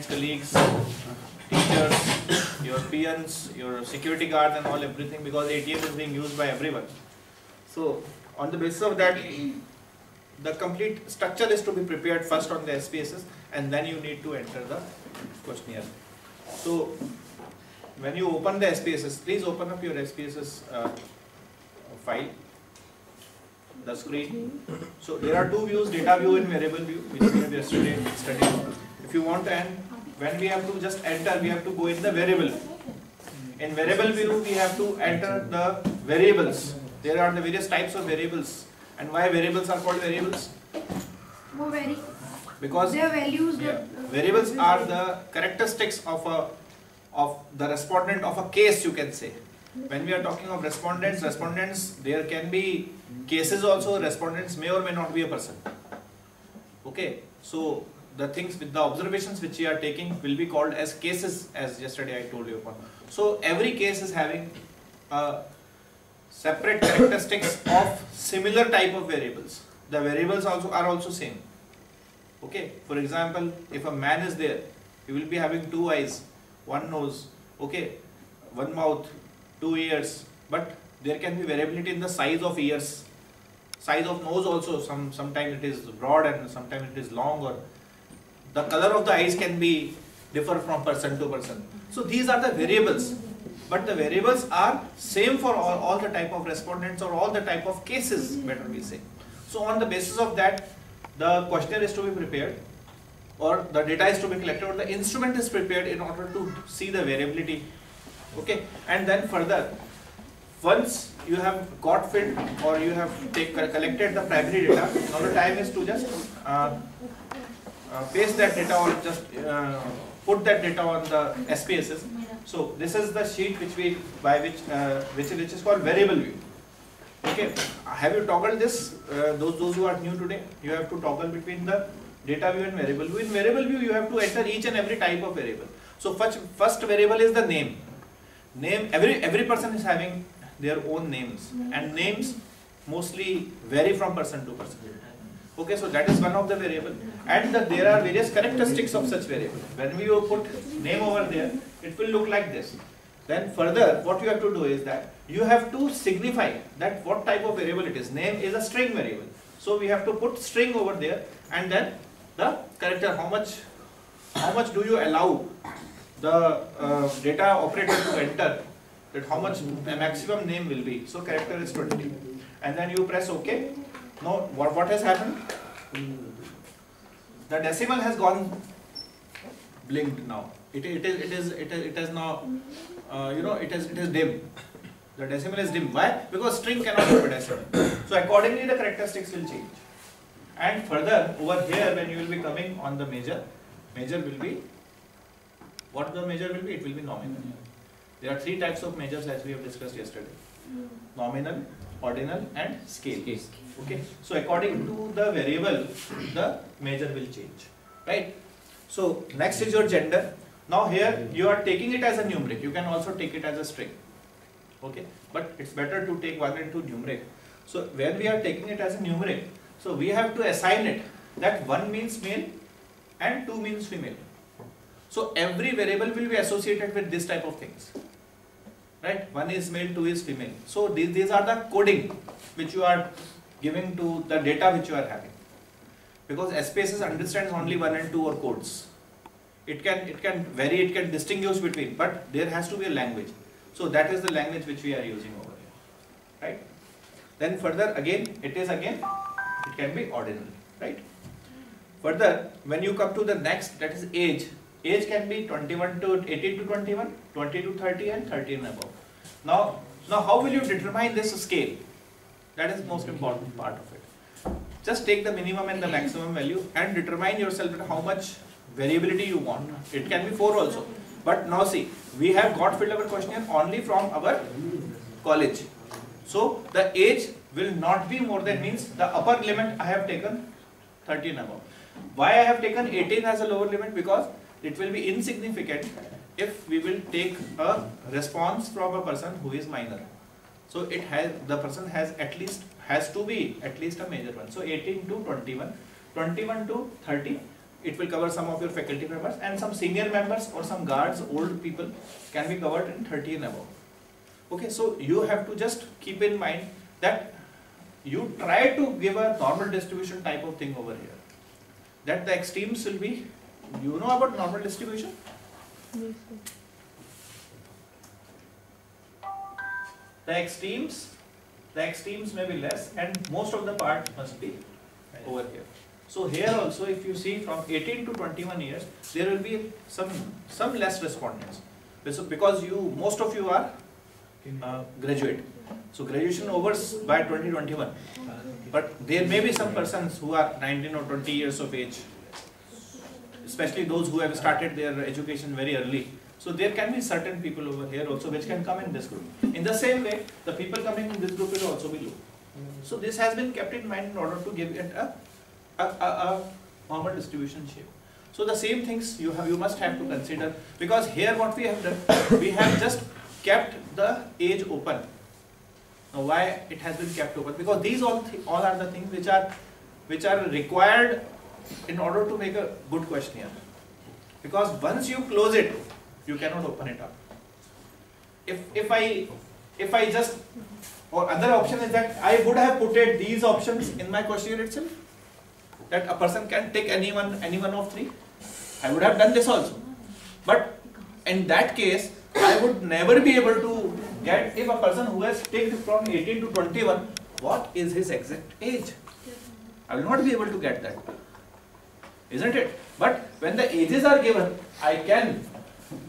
colleagues, teachers, your peons, your security guards and all everything, because ATM is being used by everyone. So on the basis of that, the complete structure is to be prepared first on the SPSS, and then you need to enter the questionnaire. So when you open the SPSS, please open up your SPSS file, the screen. So there are two views, data view and variable view, which we have yesterday studied. If you want to end, when we have to just enter, we have to go in the variable. In variable view, we have to enter the variables. There are the various types of variables. And why variables are called variables? Because their values. Variables are the characteristics of the respondent of a case, you can say. When we are talking of respondents, there can be cases also. Respondents may or may not be a person. Okay, so the things with the observations which we are taking will be called as cases, as yesterday I told you about. So every case is having separate characteristics of similar type of variables. The variables also are also same. Okay, for example, if a man is there, he will be having two eyes, one nose, okay, one mouth, 2 ears, but there can be variability in the size of ears, size of nose also. Sometimes it is broad and sometimes it is long, or the color of the eyes can be differ from person to person. So these are the variables, but the variables are same for all the type of respondents or all the type of cases, better we say. So on the basis of that, the questionnaire is to be prepared, or the data is to be collected, or the instrument is prepared in order to see the variability. Okay, and then further, once you have got filled or you have collected the primary data, now the time is to just paste that data or just put that data on the SPSS. So this is the sheet which is called variable view. Okay, have you toggled this? Those who are new today, you have to toggle between the data view and variable view. In variable view, you have to enter each and every type of variable. So first variable is the name. Every person is having their own names, and names mostly vary from person to person. Okay, so that is one of the variable, and there are various characteristics of such variable. When we put name over there, it will look like this. Then further, what you have to do is that you have to signify that what type of variable it is. Name is a string variable, so we have to put string over there, and then the character, how much do you allow the data operator to enter, that how much a maximum name will be. So character is 20, and then you press OK. Now what has happened? The decimal has gone blinked now. It is now it is dim. The decimal is dim. Why? Because string cannot have a decimal. So accordingly the characteristics will change. And further over here, when you will be coming on the measure will be, what the measure will be? It will be nominal. There are three types of measures as we have discussed yesterday: nominal, ordinal and scale. Okay, so according to the variable, the measure will change, right? So next is your gender. Now here you are taking it as a numeric. You can also take it as a string. Okay, but it's better to take 1 and 2 numeric. So when we are taking it as a numeric, so we have to assign it that 1 means male and 2 means female. So every variable will be associated with this type of things, right? 1 is male, 2 is female. So these are the coding which you are giving to the data which you are having, because SPSS understands only 1 and 2 or codes. It can vary, it can distinguish between, but there has to be a language. So that is the language which we are using over here, right? Then further again, it can be ordinal, right? Further, when you come to the next, that is age. Age can be 18 to 21, 20 to 30 and 30 and above. Now how will you determine this scale? That is the most important part of it. Just take the minimum and the maximum value and determine yourself how much variability you want. It can be 4 also. But now see, we have got filled our questionnaire only from our college. So the age will not be more than, means the upper limit I have taken 30 and above. Why I have taken 18 as a lower limit? Because it will be insignificant if we will take a response from a person who is minor. So the person has to be at least a major one. So 18 to 21, 21 to 30, it will cover some of your faculty members, and some senior members or some guards, old people can be covered in 30 and above. Okay, so you have to just keep in mind that you try to give a normal distribution type of thing over here. That the extremes will be, you know about normal distribution? Yes, The extremes may be less, and most of the part must be over here. So here also, if you see from 18 to 21 years, there will be some less respondents. Because most of you are graduate. So graduation overs by 2021. But there may be some persons who are 19 or 20 years of age, especially those who have started their education very early. So there can be certain people over here also which can come in this group. In the same way, the people coming in this group will also be low. So this has been kept in mind in order to give it a normal distribution shape. So the same things you must have to consider, because here what we have done, we have just kept the age open. Now why it has been kept open? Because these all are the things which are required in order to make a good questionnaire. Because once you close it, you cannot open it up. If I just, or other option is that I would have put these options in my questionnaire itself, that a person can take any one of three. I would have done this also. But in that case, I would never be able to get, if a person who has taken from 18 to 21, what is his exact age? I will not be able to get that. Isn't it? But when the ages are given, I can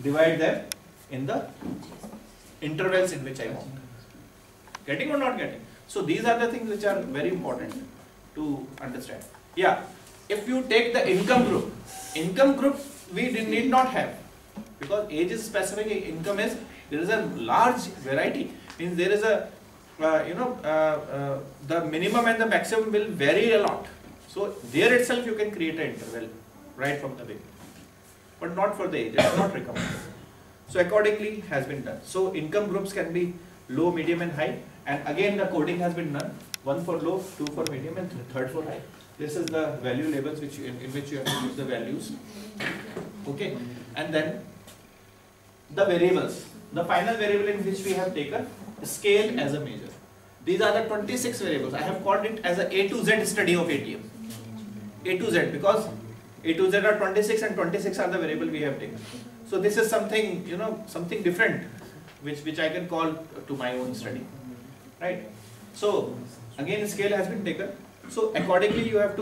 divide them in the intervals in which I want. Getting or not getting? So these are the things which are very important to understand. Yeah, if you take the income group we need not have, because age is specific, income is, there is a large variety. Means there is a, the minimum and the maximum will vary a lot. So there itself you can create an interval right from the beginning. But not for the age, it is not recommended. So accordingly has been done. So income groups can be low, medium and high, and again the coding has been done, 1 for low, 2 for medium and 3rd for high. This is the value labels which in which you have to use the values. Okay, and then the variables. The final variable in which we have taken scale as a measure. These are the 26 variables. I have called it as a A to Z study of ATM. A to Z, because A to Z are 26 and 26 are the variable we have taken. So this is something, something different which I can call to my own study. Right? So again scale has been taken. So accordingly you have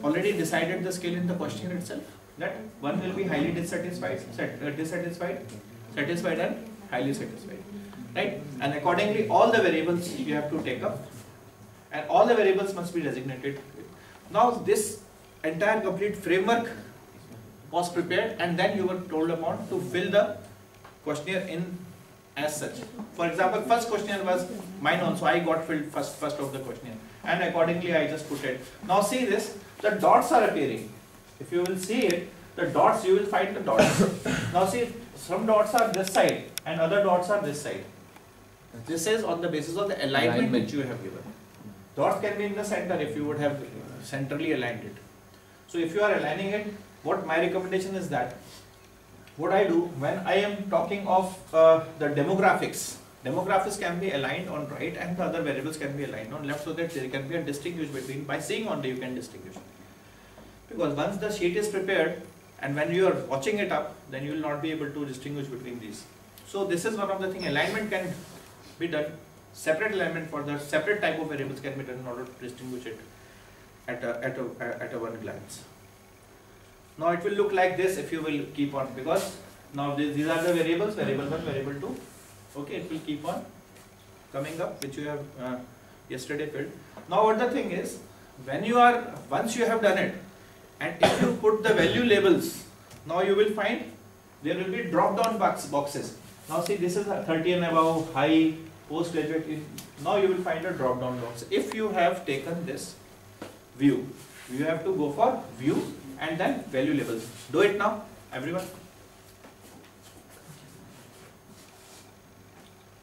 already decided the scale in the question itself, that one will be highly dissatisfied, satisfied and highly satisfied. Right? And accordingly all the variables you have to take up, and all the variables must be designated. Now this entire complete framework was prepared, and then you were told upon to fill the questionnaire in as such. For example, first questionnaire was mine also, I got filled first of the questionnaire, and accordingly I just put it. Now see this, the dots are appearing. If you will see it, the dots, you will find the dots. Now see, some dots are this side and other dots are this side. This is on the basis of the alignment which you have given. Dots can be in the center if you would have centrally aligned it. So if you are aligning it, what my recommendation is that, what I do when I am talking of the demographics can be aligned on right and the other variables can be aligned on left, so that there can be a distinguish between, by seeing only you can distinguish. Because once the sheet is prepared and when you are watching it up, then you will not be able to distinguish between these. So this is one of the things, alignment can be done, separate alignment for the separate type of variables can be done in order to distinguish it at a one glance. Now it will look like this if you will keep on, because now these are the variables, variable 1, variable 2. Okay, it will keep on coming up, which you have yesterday filled. Now what the thing is, once you have done it, and if you put the value labels, now you will find there will be drop down boxes. Now see, this is 30 and above, high, postgraduate. Now you will find a drop down box. If you have taken this view, you have to go for view and then value labels. Do it now, everyone.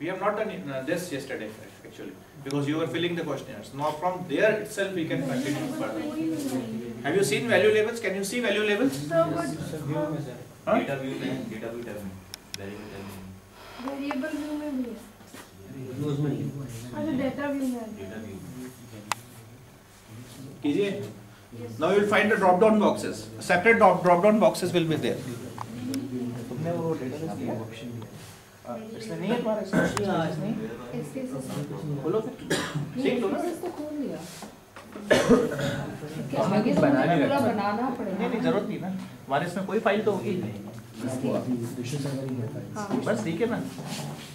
We have not done this yesterday actually, because you were filling the questionnaires. Now from there itself we can continue further. Have you seen value labels? Can you see value labels? Sir, Huh? Data view में variable tab में variable view में भी है। अच्छा, data view में है। Data view कीजिए. Now you will find the drop down boxes. Separate drop down boxes will be there. तुमने वो डेटा दिया? इसलिए नहीं है तुम्हारा इसमें नहीं. खोलो फिर. सीख लो ना. इसको खोल लिया। आगे तो बनाने पूरा लगा. बनाना पड़ेगा। नहीं जरूरत नहीं ना. हमारे इसमें कोई फाइल तो होगी नहीं. हाँ। बस ठीक है ना.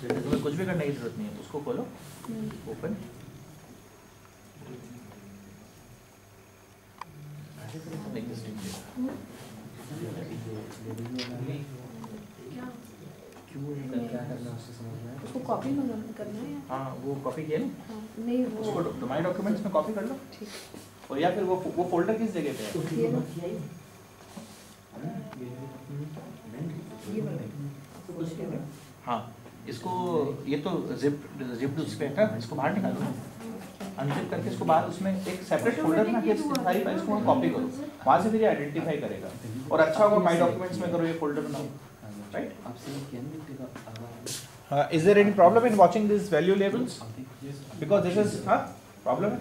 तुम्हें कुछ भी करने की जरूरत नहीं है. उसको खोलो. ओपन. उसको कॉपी करना है। हाँ वो कॉपी किया ना. हाँ, नहीं वो उसको तुम्हारे डॉक्यूमेंट्स में कॉपी कर लो. ठीक। और या फिर वो फोल्डर किस जगह पे है? ये लो। ये वाला। हाँ इसको ये तो जिप उस पे है. इसको बाहर निकालो. अनजिप करके इसको बाहर उसमें एक सेपरेट फोल्डर ना कि सारी फाइल्स को कॉपी करो. वहाँ से फिर ये आइडेंटिफाई करेगा. और अच्छा होगा माय डॉक्यूमेंट्स में करो ये फोल्डर बनाओ. Right. Is there any problem in watching these value labels? Because this is problem है.